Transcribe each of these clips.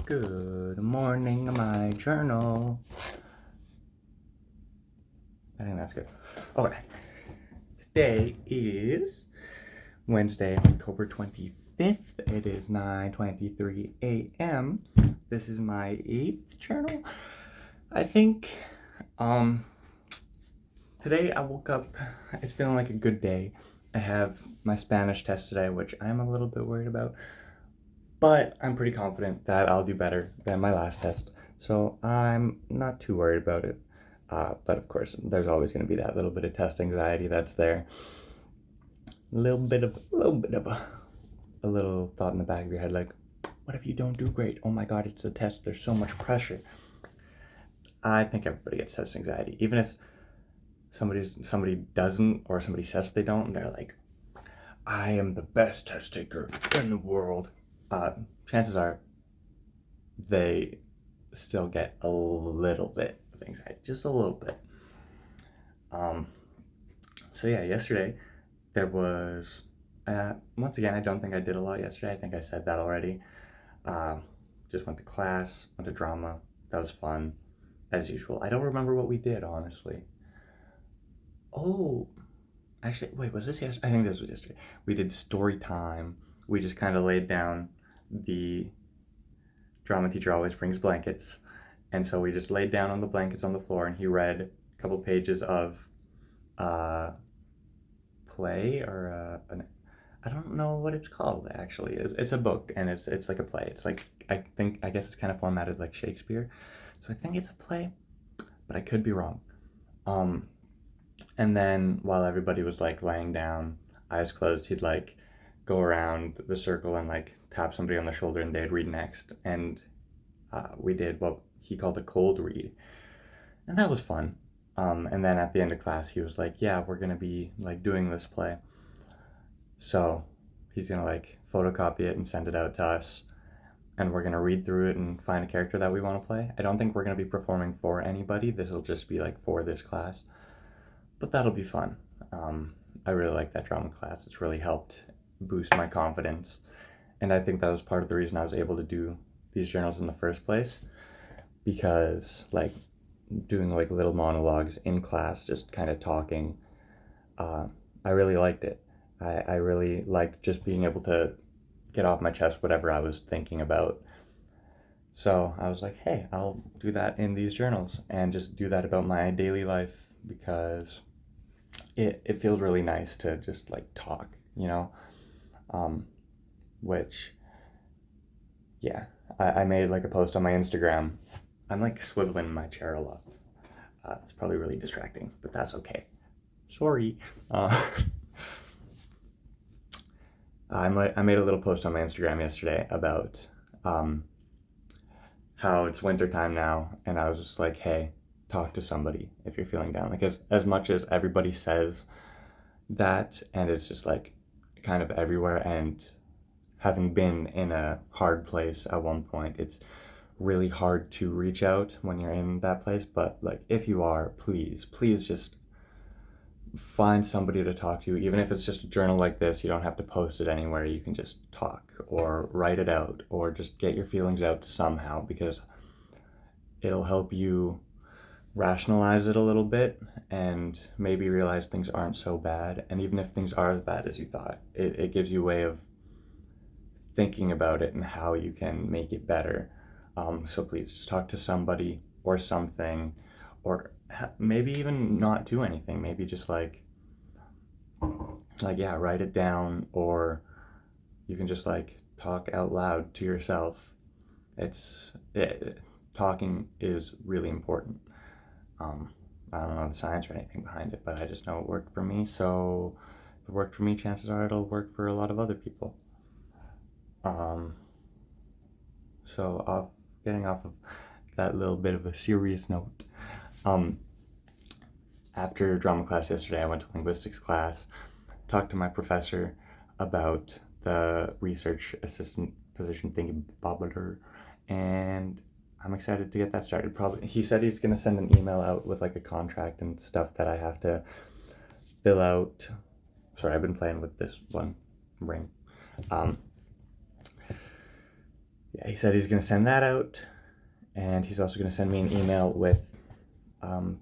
Good morning, my journal. I think that's good. Okay. Today is Wednesday, October 25th. It is 9:23 a.m. This is my 8th journal. I think today I woke up, it's feeling like a good day. I have my Spanish test today, which I'm a little bit worried about. But I'm pretty confident that I'll do better than my last test, so I'm not too worried about it. But of course, there's always going to be that little bit of test anxiety that's there. A little bit of a little thought in the back of your head, like, what if you don't do great? Oh my God, it's a test. There's so much pressure. I think everybody gets test anxiety, even if somebody doesn't, or somebody says they don't, and they're like, I am the best test taker in the world. Chances are they still get a little bit of anxiety, just a little bit. So yeah, yesterday there was, once again, I don't think I did a lot yesterday. I think I said that already. Just went to class, went to drama. That was fun, as usual. I don't remember what we did, honestly. Oh, actually, wait, was this yesterday? I think this was yesterday. We did story time. We just kind of laid down. The drama teacher always brings blankets, and so we just laid down on the blankets on the floor, and he read a couple pages of play, or I don't know what it's called actually. It's a book, and it's like a play. It's like, I guess it's kind of formatted like Shakespeare, so I think it's a play, but I could be wrong. And then while everybody was like laying down, eyes closed, he'd like go around the circle and like tap somebody on the shoulder, and they'd read next. And we did what he called a cold read, and that was fun. And then at the end of class, he was like, "Yeah, we're gonna be like doing this play, so he's gonna like photocopy it and send it out to us, and we're gonna read through it and find a character that we want to play. I don't think we're gonna be performing for anybody. This will just be like for this class, but that'll be fun." I really like that drama class. It's really helped boost my confidence, and I think that was part of the reason I was able to do these journals in the first place, because like doing like little monologues in class, just kind of talking, I really liked it. I really liked just being able to get off my chest whatever I was thinking about. So I was like, hey, I'll do that in these journals and just do that about my daily life, because it feels really nice to just like talk, you know? Which, yeah, I made like a post on my Instagram. I'm like swiveling in my chair a lot. It's probably really distracting, but that's okay. Sorry. I made a little post on my Instagram yesterday about how it's winter time now, and I was just like, hey, talk to somebody if you're feeling down. Like, as much as everybody says that, and it's just like kind of everywhere, and having been in a hard place at one point, it's really hard to reach out when you're in that place. But like, if you are, please just find somebody to talk to. Even if it's just a journal like this, you don't have to post it anywhere. You can just talk or write it out, or just get your feelings out somehow, because it'll help you rationalize it a little bit and maybe realize things aren't so bad. And even if things are as bad as you thought, it gives you a way of thinking about it and how you can make it better. So please just talk to somebody or something, or maybe even not do anything. Maybe just like yeah, write it down, or you can just like talk out loud to yourself. Talking is really important. I don't know the science or anything behind it, but I just know it worked for me. So if it worked for me, chances are it'll work for a lot of other people. So getting off of that little bit of a serious note, after drama class yesterday, I went to linguistics class, talked to my professor about the research assistant position thingy bobbler, and I'm excited to get that started. Probably, he said he's gonna send an email out with like a contract and stuff that I have to fill out. Sorry, I've been playing with this one ring. yeah, he said he's going to send that out, and he's also going to send me an email with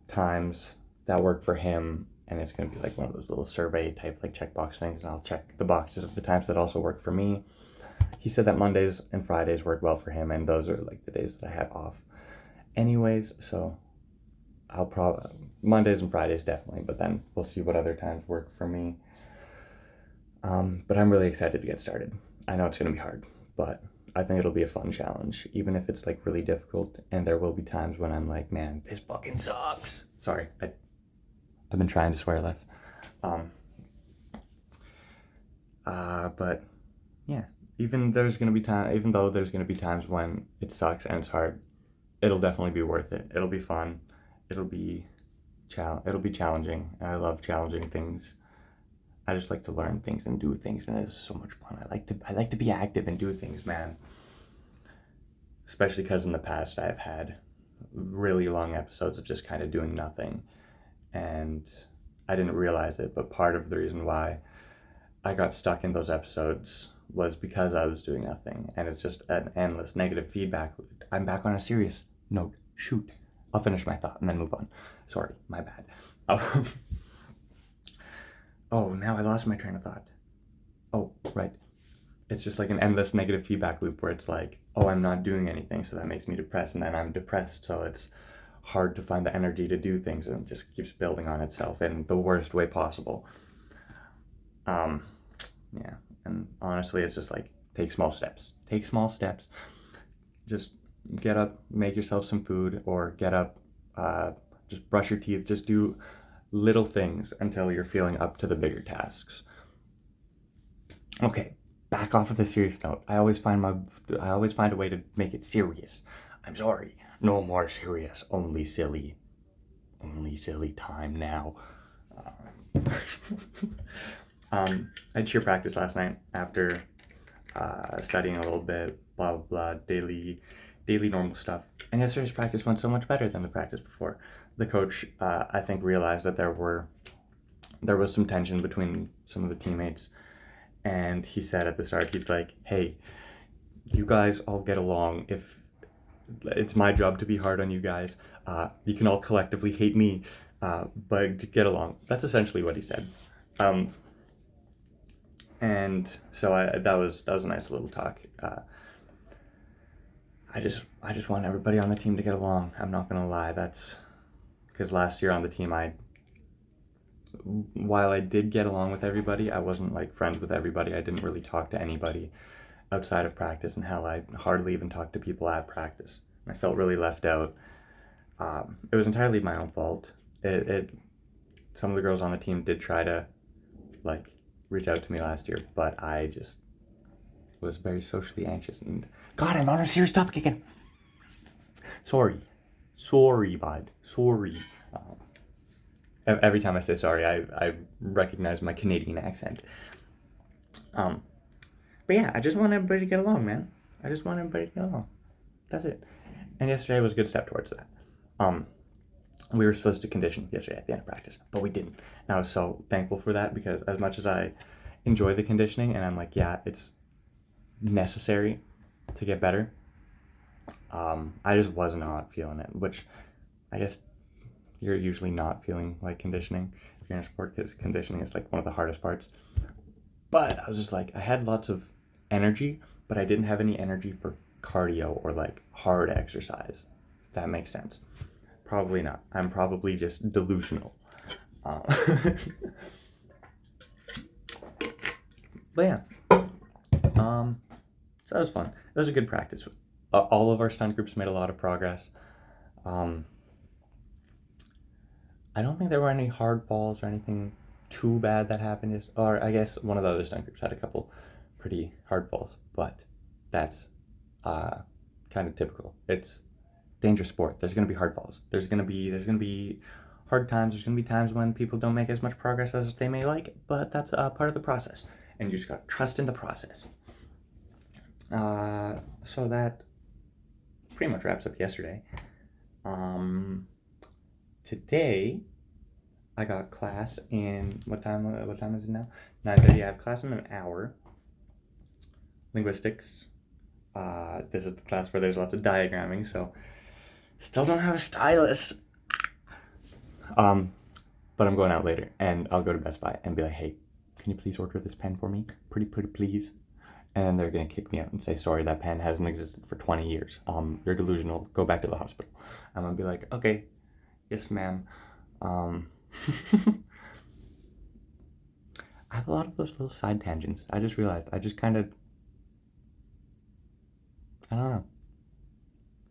times that work for him, and it's going to be like one of those little survey type like checkbox things, and I'll check the boxes of the times that also work for me. He said that Mondays and Fridays work well for him, and those are like the days that I have off anyways, so I'll probably Mondays and Fridays definitely, but then we'll see what other times work for me. But I'm really excited to get started. I know it's going to be hard, but I think it'll be a fun challenge, even if it's like really difficult, and there will be times when I'm like, man, this fucking sucks. Sorry, I've been trying to swear less. But yeah, even though there's gonna be times when it sucks and it's hard, it'll definitely be worth it. It'll be fun. It'll be challenging. And I love challenging things. I just like to learn things and do things, and it's so much fun. I like to be active and do things, man. Especially because in the past I've had really long episodes of just kind of doing nothing, and I didn't realize it, but part of the reason why I got stuck in those episodes was because I was doing nothing, and it's just an endless negative feedback. I'm back on a serious note. Shoot. I'll finish my thought and then move on. Sorry, my bad. Oh, now I lost my train of thought. Oh, right. It's just like an endless negative feedback loop where it's like, oh, I'm not doing anything, so that makes me depressed, and then I'm depressed, so it's hard to find the energy to do things, and it just keeps building on itself in the worst way possible. Yeah, and honestly, it's just like, take small steps. Take small steps. Just get up, make yourself some food, or get up, just brush your teeth, just do little things until you're feeling up to the bigger tasks. Okay, back off of the serious note. I always find a way to make it serious. I'm sorry. No more serious, only silly. Only silly time now. I had cheer practice last night after studying a little bit, blah, blah, blah, daily normal stuff. And yesterday's practice went so much better than the practice before. The coach, I think, realized that there was some tension between some of the teammates. And he said at the start, he's like, hey, you guys all get along. If it's my job to be hard on you guys, you can all collectively hate me, but get along. That's essentially what he said. And so that was a nice little talk. I just want everybody on the team to get along. I'm not gonna lie. That's because last year on the team, while I did get along with everybody, I wasn't like friends with everybody. I didn't really talk to anybody outside of practice, and hell, I hardly even talked to people at practice. I felt really left out. It was entirely my own fault. Some of the girls on the team did try to like reach out to me last year, but I just was very socially anxious, and God, I'm on a serious topic again. Sorry, bud. Sorry. Every time I say sorry, I recognize my Canadian accent. But yeah, I just want everybody to get along, man. I just want everybody to get along. That's it. And yesterday was a good step towards that. We were supposed to condition yesterday at the end of practice, but we didn't. And I was so thankful for that, because as much as I enjoy the conditioning, and I'm like, yeah, it's necessary to get better, I just was not feeling it, which I guess you're usually not feeling like conditioning if you're in a sport, because conditioning is like one of the hardest parts. But I was just like, I had lots of energy, but I didn't have any energy for cardio or like hard exercise, if that makes sense. Probably not. I'm probably just delusional. But yeah. So that was fun. It was a good practice. All of our stunt groups made a lot of progress. I don't think there were any hard falls or anything too bad that happened. Or I guess one of the other stunt groups had a couple pretty hard falls, but that's kind of typical. It's dangerous sport. There's going to be hard falls. There's going to be hard times. There's going to be times when people don't make as much progress as they may like, but that's part of the process, and you just got to trust in the process. So that pretty much wraps up yesterday. Today I got class in what time is it now? 9:30. I have class in an hour. Linguistics. This is the class where there's lots of diagramming, so still don't have a stylus. But I'm going out later, and I'll go to Best Buy and be like, hey, can you please order this pen for me? Pretty please. And they're gonna kick me out and say, sorry, that pen hasn't existed for 20 years. You're delusional. Go back to the hospital. I'm gonna be like, okay, yes, ma'am. I have a lot of those little side tangents. I just realized. I just kind of, I don't know.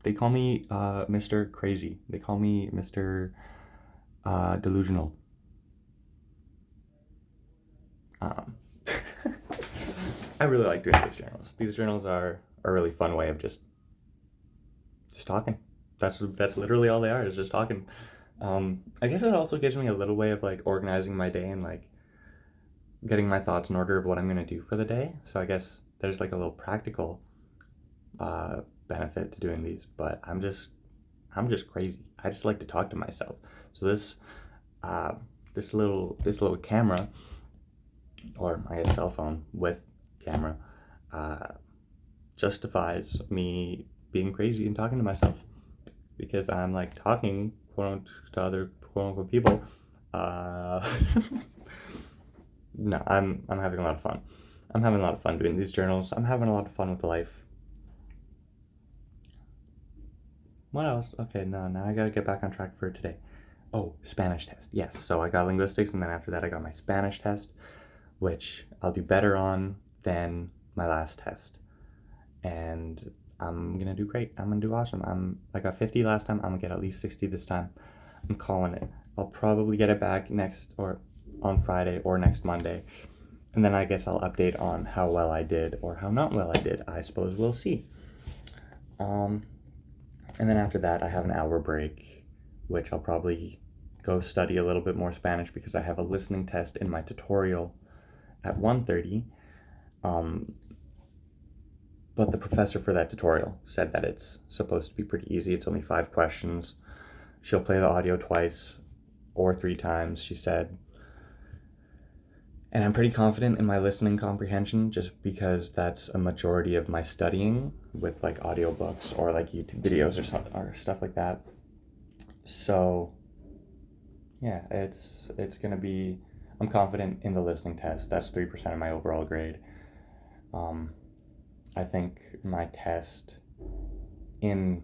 They call me Mr. Crazy. They call me Mr. Delusional. I really like doing these journals. These journals are a really fun way of just talking. That's literally all they are, is just talking. I guess it also gives me a little way of like organizing my day and like getting my thoughts in order of what I'm gonna do for the day. So I guess there's like a little practical benefit to doing these. But I'm just crazy. I just like to talk to myself. So this little camera, or I guess cell phone with camera, justifies me being crazy and talking to myself, because I'm like talking quote to other quote unquote people. No, I'm having a lot of fun. I'm having a lot of fun doing these journals. I'm having a lot of fun with life. What else? Okay, no, now I gotta get back on track for today. Oh, Spanish test. Yes, so I got linguistics, and then after that I got my Spanish test, which I'll do better on than my last test. And I'm gonna do great. I'm gonna do awesome. I got 50 last time. I'm gonna get at least 60 this time. I'm calling it. I'll probably get it back next, or on Friday, or next Monday. And then I guess I'll update on how well I did or how not well I did. I suppose we'll see. And then after that, I have an hour break, which I'll probably go study a little bit more Spanish, because I have a listening test in my tutorial at 1:30. But the professor for that tutorial said that it's supposed to be pretty easy. It's only 5 questions. She'll play the audio twice or 3 times, she said. And I'm pretty confident in my listening comprehension, just because that's a majority of my studying with like audiobooks or like YouTube videos or stuff like that. So yeah, it's gonna be, I'm confident in the listening test. That's 3% of my overall grade. I think my test in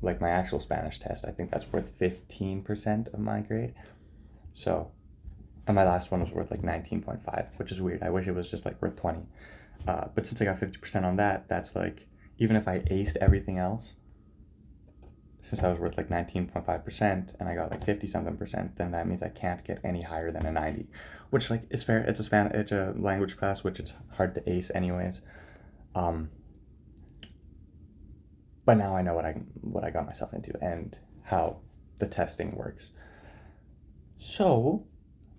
like my actual Spanish test, I think that's worth 15% of my grade. So, and my last one was worth like 19.5, which is weird. I wish it was just like worth 20. But since I got 50% on that, that's like, even if I aced everything else, since I was worth like 19.5% and I got like 50 something percent, then that means I can't get any higher than a 90, which like is fair. It's a language class, which it's hard to ace anyways. But now I know what I got myself into and how the testing works. So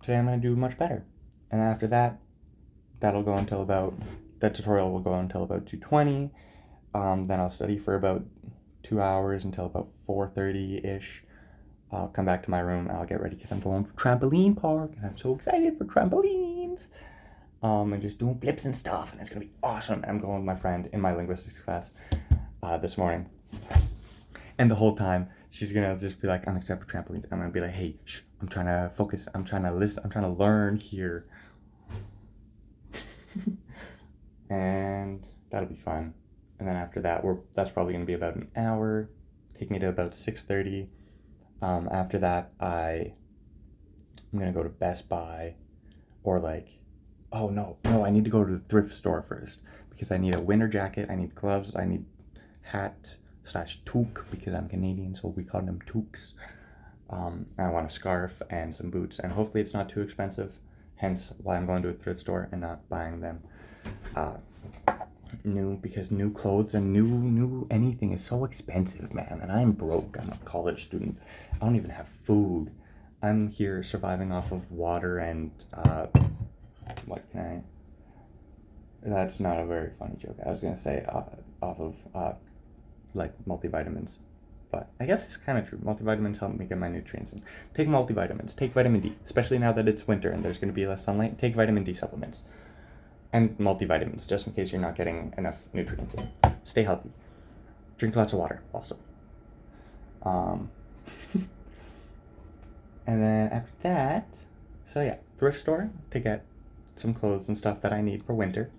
today I'm gonna do much better, and after that, that tutorial will go until about 2:20. Then I'll study for about 2 hours until about 4:30-ish. I'll come back to my room and I'll get ready, because I'm going to trampoline park and I'm so excited for trampolines. And just doing flips and stuff, and it's gonna be awesome. I'm going with my friend in my linguistics class this morning, and the whole time she's gonna just be like, I'm excited for trampolines. I'm gonna be like, hey, shh, I'm trying to focus. I'm trying to listen. I'm trying to learn here. And that'll be fun. And then after that, that's probably gonna be about an hour, take me to about 6:30. After that, I'm gonna go to Best Buy, or like, oh no, I need to go to the thrift store first, because I need a winter jacket, I need gloves, I need hat/toque, because I'm Canadian, so we call them toques. I want a scarf and some boots, and hopefully it's not too expensive, hence why I'm going to a thrift store and not buying them new, because new clothes and new anything is so expensive, man, and I'm broke. I'm a college student. I don't even have food. I'm here surviving off of water and that's not a very funny joke. I was gonna say off of like multivitamins, but I guess it's kind of true. Multivitamins help me get my nutrients in. Take multivitamins. Take vitamin D, especially now that it's winter and there's gonna be less sunlight. Take vitamin D supplements and multivitamins, just in case you're not getting enough nutrients in. stay healthy. Drink lots of water also. Um, and then after that, so yeah, thrift store to get some clothes and stuff that I need for winter.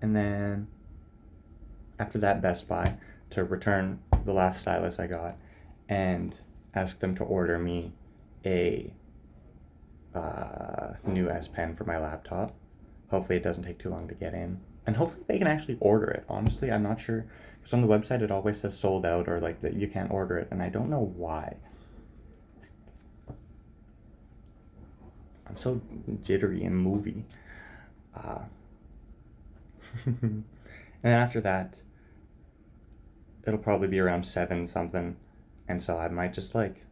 And then after that, Best Buy to return the last stylus I got and ask them to order me a new S Pen for my laptop. Hopefully it doesn't take too long to get in. And hopefully they can actually order it. Honestly, I'm not sure. Because on the website it always says sold out or like that you can't order it. And I don't know why. I'm so jittery and movie. And then after that, it'll probably be around 7 something. And so I might just like,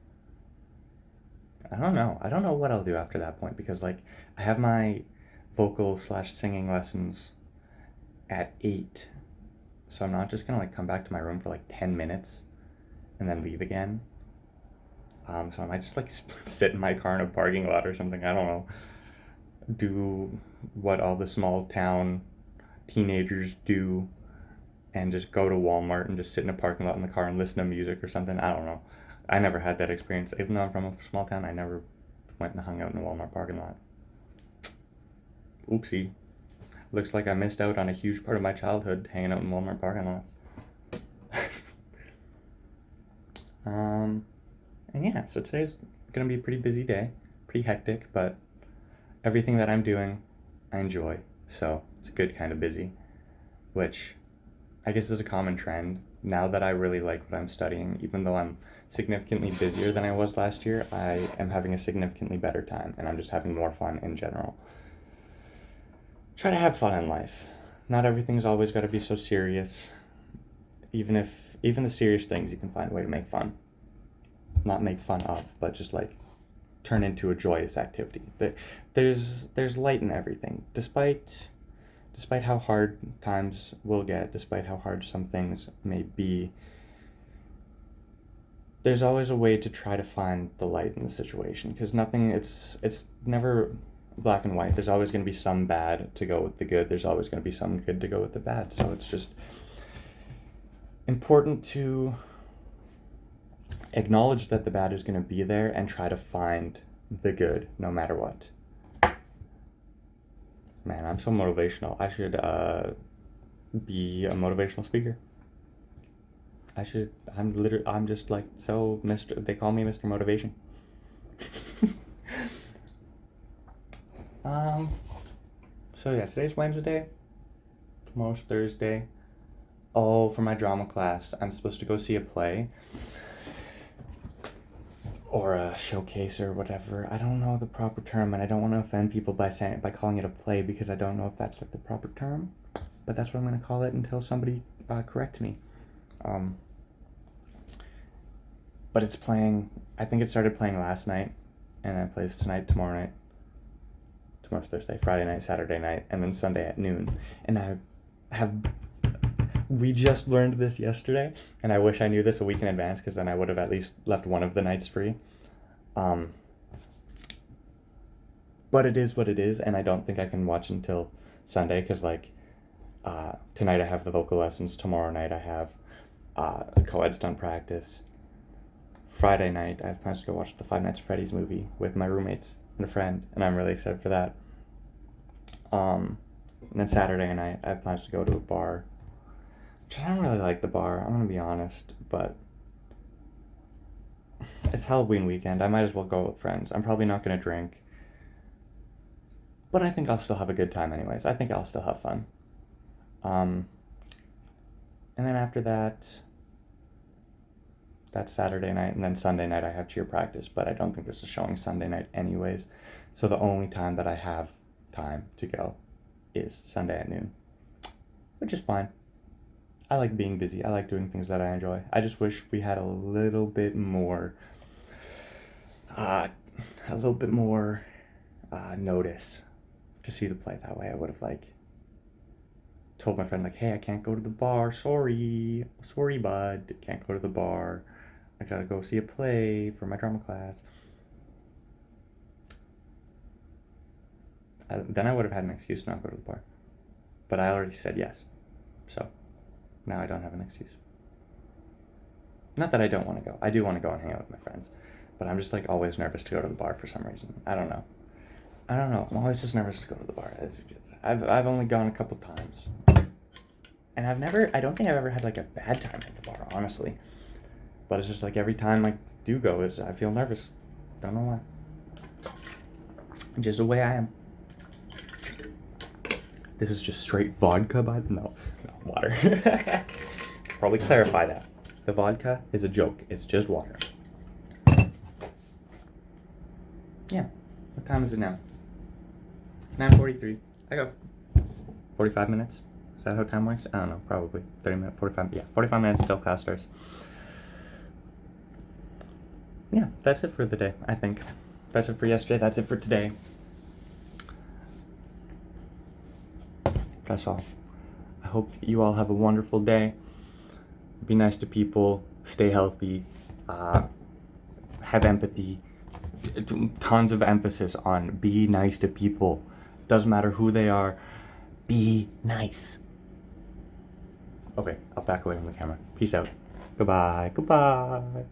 I don't know. I don't know what I'll do after that point because like I have my vocal/singing lessons at 8. So I'm not just gonna like come back to my room for like 10 minutes and then leave again. So I might just like sit in my car in a parking lot or something. I don't know. Do what all the small town teenagers do and just go to Walmart and just sit in a parking lot in the car and listen to music or something. I don't know. I never had that experience. Even though I'm from a small town, I never went and hung out in a Walmart parking lot. Oopsie. Looks like I missed out on a huge part of my childhood hanging out in Walmart parking lots. And yeah, so today's gonna be a pretty busy day, pretty hectic, but everything that I'm doing, I enjoy. So it's a good kind of busy, which I guess is a common trend. Now that I really like what I'm studying, even though I'm significantly busier than I was last year, I am having a significantly better time, and I'm just having more fun in general. Try to have fun in life. Not everything's always got to be so serious. Even the serious things, you can find a way to make fun. Not make fun of, but just like turn into a joyous activity. There's light in everything, despite how hard times will get, despite how hard some things may be. There's always a way to try to find the light in the situation because it's never black and white. There's always going to be some bad to go with the good. There's always going to be some good to go with the bad. So it's just important to acknowledge that the bad is going to be there and try to find the good no matter what. Man, I'm so motivational. I should be a motivational speaker. I'm just like so Mr. They call me Mr. Motivation. So yeah, today's Wednesday. Tomorrow's Thursday. Oh, for my drama class, I'm supposed to go see a play. Or a showcase or whatever. I don't know the proper term, and I don't want to offend people by calling it a play because I don't know if that's like the proper term. But that's what I'm gonna call it until somebody corrects me. But it's playing. I think it started playing last night, and it plays tonight, tomorrow night. Tomorrow's Thursday, Friday night, Saturday night, and then Sunday at noon. And we just learned this yesterday, and I wish I knew this a week in advance because then I would have at least left one of the nights free. But it is what it is, and I don't think I can watch until Sunday because, like, tonight I have the vocal lessons. Tomorrow night I have a co-ed stunt practice. Friday night I have plans to go watch the Five Nights at Freddy's movie with my roommates and a friend, and I'm really excited for that. And then Saturday night I have plans to go to a bar. I don't really like the bar, I'm gonna be honest, but it's Halloween weekend. I might as well go with friends. I'm probably not gonna drink, but I think I'll still have a good time anyways. I think I'll still have fun. And then after that, that's Saturday night, and then Sunday night I have cheer practice, but I don't think there's a showing Sunday night anyways. So the only time that I have time to go is Sunday at noon, which is fine. I like being busy. I like doing things that I enjoy. I just wish we had a little bit more notice to see the play. That way I would have like told my friend like, hey, I can't go to the bar. Sorry, bud. Can't go to the bar. I gotta go see a play for my drama class. Then I would have had an excuse to not go to the bar. But I already said yes. So now I don't have an excuse. Not that I don't want to go. I do want to go and hang out with my friends. But I'm just like always nervous to go to the bar for some reason. I don't know. I'm always just nervous to go to the bar. I've only gone a couple times. And I don't think I've ever had like a bad time at the bar, honestly. But it's just like every time I do go, I feel nervous. Don't know why. Just the way I am. This is just straight vodka no, water. Probably clarify that. The vodka is a joke. It's just water. Yeah. What time is it now? 9:43. I got 45 minutes. Is that how time works? I don't know. Probably 30 minutes. 45. Yeah, 45 minutes till class starts. Yeah, that's it for the day, I think. That's it for yesterday. That's it for today. That's all. I hope you all have a wonderful day. Be nice to people. Stay healthy. Have empathy. Tons of emphasis on be nice to people. Doesn't matter who they are. Be nice. Okay, I'll back away from the camera. Peace out. Goodbye. Goodbye.